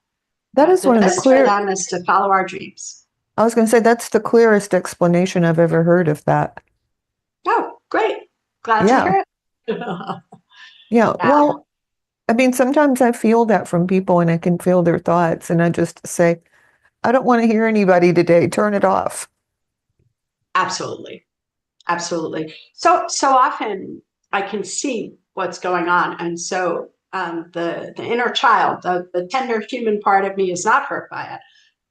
Speaker 4: That is one of the clear.
Speaker 5: For them is to follow our dreams.
Speaker 4: I was going to say that's the clearest explanation I've ever heard of that.
Speaker 5: Oh, great! Glad to hear it.
Speaker 4: Yeah. Well, I mean, sometimes I feel that from people, and I can feel their thoughts, and I just say, I don't want to hear anybody today. Turn it off. Absolutely.
Speaker 5: So often I can see what's going on, and so the inner child, the tender human part of me, is not hurt by it.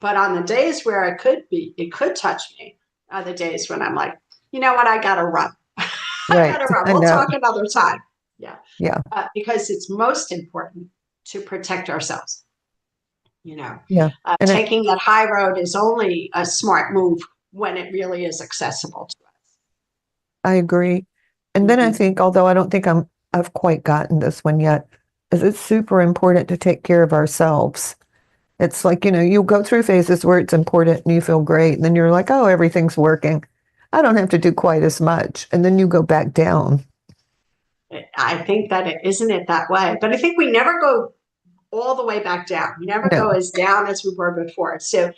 Speaker 5: But on the days where it could touch me, are the days when I'm like, you know what, I gotta run.
Speaker 4: Right.
Speaker 5: I gotta run. We'll talk another time. Yeah. Because it's most important to protect ourselves. You know, taking that high road is only a smart move when it really is accessible to us.
Speaker 4: I agree. And then I think, although I don't think I've quite gotten this one yet, is it's super important to take care of ourselves. It's like, you know, you go through phases where it's important and you feel great. And then you're like, oh, everything's working. I don't have to do quite as much. And then you go back down.
Speaker 5: I think that isn't it that way. But I think we never go all the way back down. We never go as down as we were before. So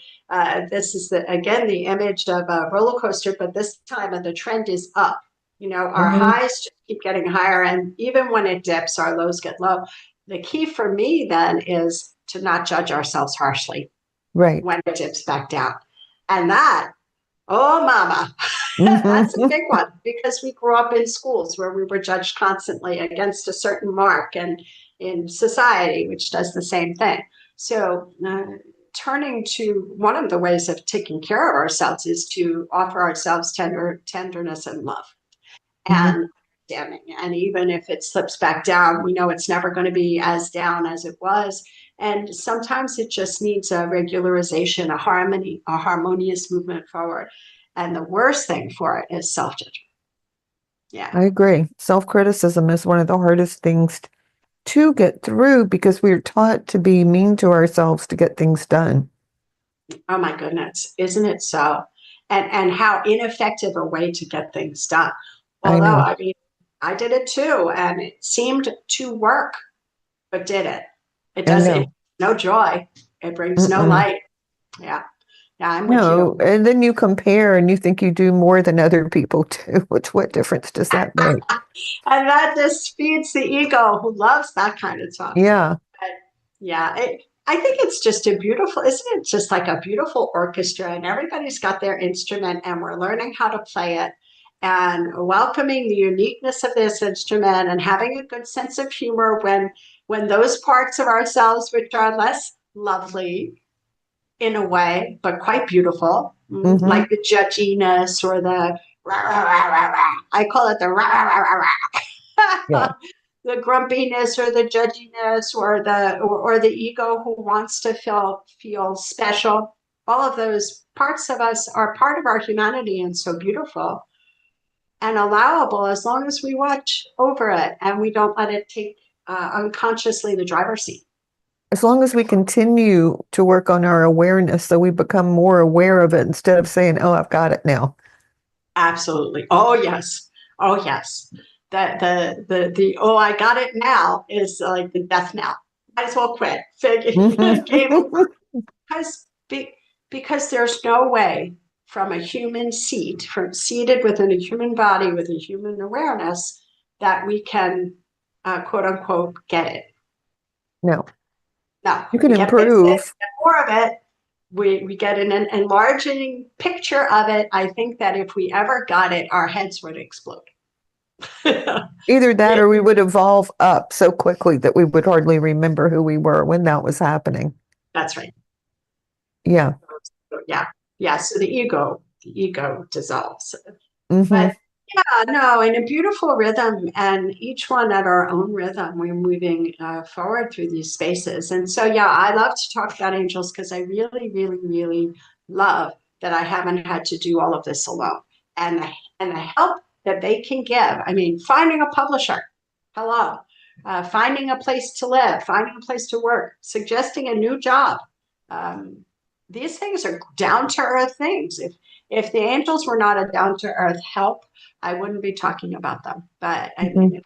Speaker 5: this is, again, the image of a roller coaster, but this time the trend is up. You know, our highs just keep getting higher. And even when it dips, our lows get low. The key for me then is to not judge ourselves harshly when it dips back down. And that, oh, mama, that's a big one, because we grew up in schools where we were judged constantly against a certain mark, and in society, which does the same thing. So turning to one of the ways of taking care of ourselves is to offer ourselves tenderness and love and understanding. And even if it slips back down, we know it's never going to be as down as it was. And sometimes it just needs a regularization, a harmonious movement forward. And the worst thing for it is self-judgment. Yeah,
Speaker 4: I agree. Self-criticism is one of the hardest things to get through because we're taught to be mean to ourselves to get things done.
Speaker 5: Oh my goodness, isn't it so? And how ineffective a way to get things done. Although, I mean, I did it too, and it seemed to work, but did it? It doesn't. No joy. It brings no light. Yeah, I'm with you.
Speaker 4: And then you compare and you think you do more than other people do. What difference does that make?
Speaker 5: And that just feeds the ego, who loves that kind of talk.
Speaker 4: Yeah.
Speaker 5: But I think it's just isn't it just like a beautiful orchestra, and everybody's got their instrument and we're learning how to play it and welcoming the uniqueness of this instrument and having a good sense of humor when those parts of ourselves which are less lovely in a way, but quite beautiful, like the judginess or the rah, rah, rah, rah, rah. I call it the rah, rah, rah, rah, rah. the grumpiness or the judginess or the ego who wants to feel special. All of those parts of us are part of our humanity and so beautiful and allowable as long as we watch over it and we don't let it take unconsciously the driver's seat.
Speaker 4: As long as we continue to work on our awareness so we become more aware of it instead of saying, oh, I've got it now.
Speaker 5: Absolutely. Oh, yes. Oh, yes. The oh, I got it now is like the death knell. Might as well quit. Game over. Because there's no way from a human seated within a human body with a human awareness that we can, quote unquote, get it.
Speaker 4: No.
Speaker 5: No.
Speaker 4: You can improve.
Speaker 5: More of it. We get an enlarging picture of it. I think that if we ever got it, our heads would explode.
Speaker 4: Either that or we would evolve up so quickly that we would hardly remember who we were when that was happening.
Speaker 5: That's right.
Speaker 4: Yeah.
Speaker 5: Yeah. So the ego dissolves.
Speaker 4: Mm-hmm.
Speaker 5: But yeah, no, in a beautiful rhythm, and each one at our own rhythm, we're moving forward through these spaces. And so, yeah, I love to talk about angels because I really, really, really love that I haven't had to do all of this alone. And the help that they can give. I mean, finding a publisher, hello, finding a place to live, finding a place to work, suggesting a new job. These things are down to earth things. If the angels were not a down to earth help, I wouldn't be talking about them. But I mean,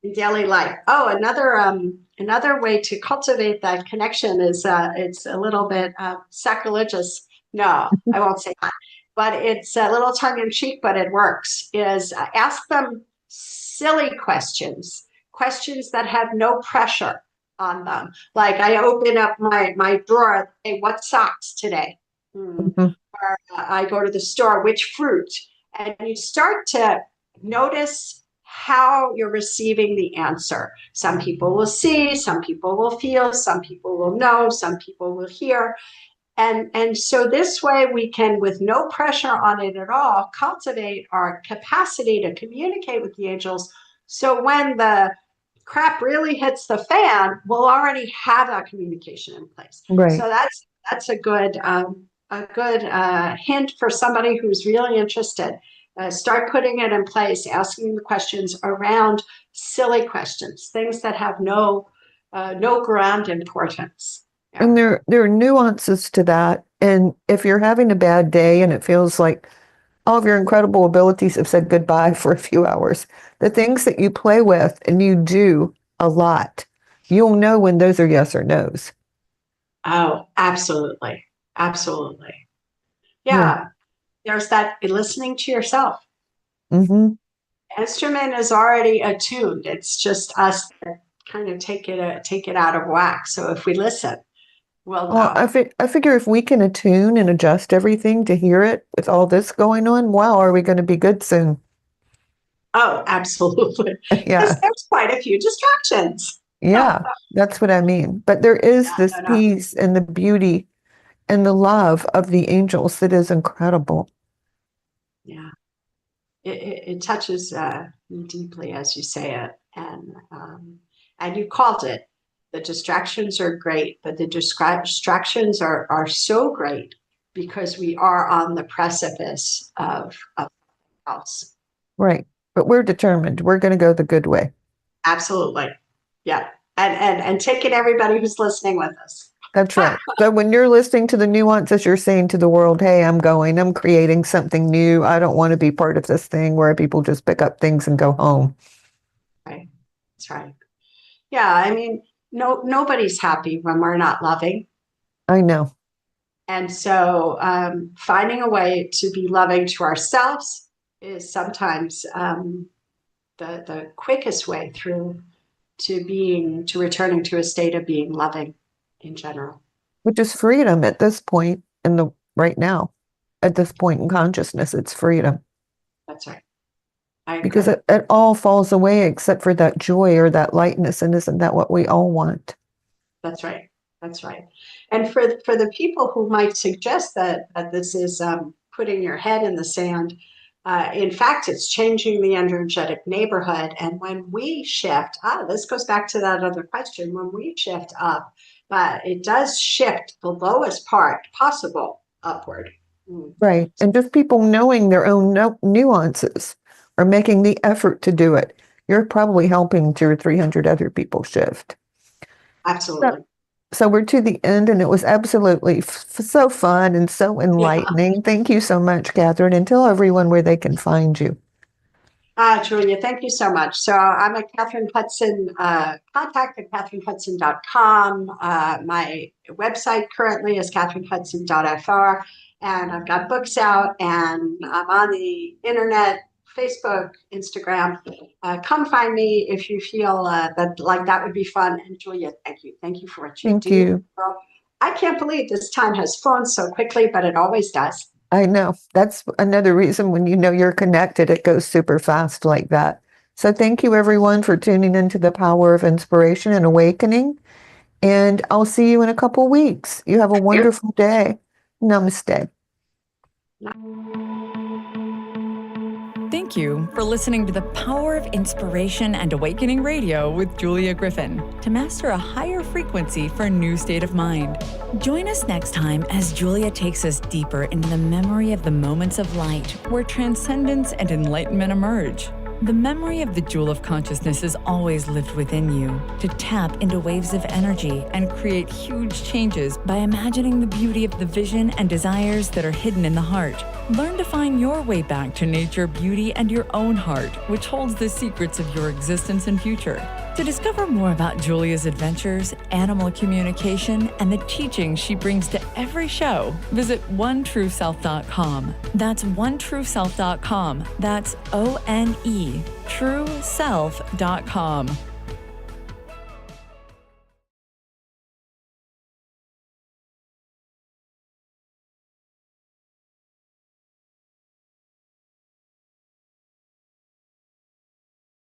Speaker 5: in daily life. Oh, another way to cultivate that connection is it's a little bit sacrilegious. No, I won't say that. But it's a little tongue in cheek, but it works. Is ask them silly questions that have no pressure on them. Like I open up my drawer, hey, what socks today? Or I go to the store, which fruit? And you start to notice how you're receiving the answer. Some people will see, some people will feel, some people will know, some people will hear. And so this way we can, with no pressure on it at all, cultivate our capacity to communicate with the angels. So when the crap really hits the fan, we'll already have that communication in place.
Speaker 4: Right.
Speaker 5: So that's a good hint for somebody who's really interested. Start putting it in place, asking the questions around silly questions, things that have no ground importance. Yeah.
Speaker 4: And there are nuances to that. And if you're having a bad day and it feels like all of your incredible abilities have said goodbye for a few hours, the things that you play with and you do a lot, you'll know when those are yes or no's.
Speaker 5: Oh, absolutely. Absolutely. Yeah. There's that listening to yourself.
Speaker 4: Mm-hmm.
Speaker 5: Instrument is already attuned. It's just us that kind of take it out of whack. So if we listen, we'll know.
Speaker 4: Well, I figure if we can attune and adjust everything to hear it with all this going on, wow, are we going to be good soon?
Speaker 5: Oh, absolutely.
Speaker 4: Yeah.
Speaker 5: Because there's quite a few distractions.
Speaker 4: Yeah, that's what I mean. But there is this peace and the beauty and the love of the angels that is incredible.
Speaker 5: Yeah. It touches me deeply as you say it. And you called it. The distractions are great, but the distractions are so great because we are on the precipice of else.
Speaker 4: Right. But we're determined. We're going to go the good way.
Speaker 5: Absolutely. Yeah. And take in everybody who's listening with us.
Speaker 4: That's right. So when you're listening to the nuances, you're saying to the world, hey, I'm creating something new. I don't want to be part of this thing where people just pick up things and go home.
Speaker 5: Right. That's right. Yeah. I mean, nobody's happy when we're not loving.
Speaker 4: I know.
Speaker 5: And so finding a way to be loving to ourselves is sometimes the quickest way through to returning to a state of being loving in general.
Speaker 4: Which is freedom at this point right now. At this point in consciousness, it's freedom.
Speaker 5: That's right. I agree.
Speaker 4: Because it all falls away except for that joy or that lightness. And isn't that what we all want?
Speaker 5: That's right. That's right. And for the people who might suggest that this is putting your head in the sand, In fact, it's changing the energetic neighborhood. And when we shift, this goes back to that other question, when we shift up, but it does shift the lowest part possible upward.
Speaker 4: Right. And just people knowing their own nuances or making the effort to do it. You're probably helping 200 or 300 other people shift.
Speaker 5: Absolutely.
Speaker 4: So we're to the end, and it was absolutely so fun and so enlightening. Thank you so much, Kathryn, and tell everyone where they can find you.
Speaker 5: Julia, thank you so much. So I'm at Kathryn Hudson, contact at kathrynhudson.com. My website currently is kathrynhudson.fr, and I've got books out, and I'm on the internet, Facebook, Instagram. Come find me if you feel that would be fun. And Julia, thank you. Thank you for what you do.
Speaker 4: Thank you.
Speaker 5: Well, I can't believe this time has flown so quickly, but it always does.
Speaker 4: I know. That's another reason when you know you're connected, it goes super fast like that. So thank you, everyone, for tuning into the Power of Inspiration and Awakening. And I'll see you in a couple weeks. You have a wonderful day. Namaste.
Speaker 3: Thank you for listening to the Power of Inspiration and Awakening Radio with Julia Griffin to master a higher frequency for a new state of mind. Join us next time as Julia takes us deeper into the memory of the moments of light where transcendence and enlightenment emerge. The memory of the jewel of consciousness is always lived within you to tap into waves of energy and create huge changes by imagining the beauty of the vision and desires that are hidden in the heart. Learn to find your way back to nature, beauty, and your own heart, which holds the secrets of your existence and future. To discover more about Julia's adventures, animal communication, and the teachings she brings to every show, visit onetrueself.com. That's onetrueself.com. That's ONE, trueself.com.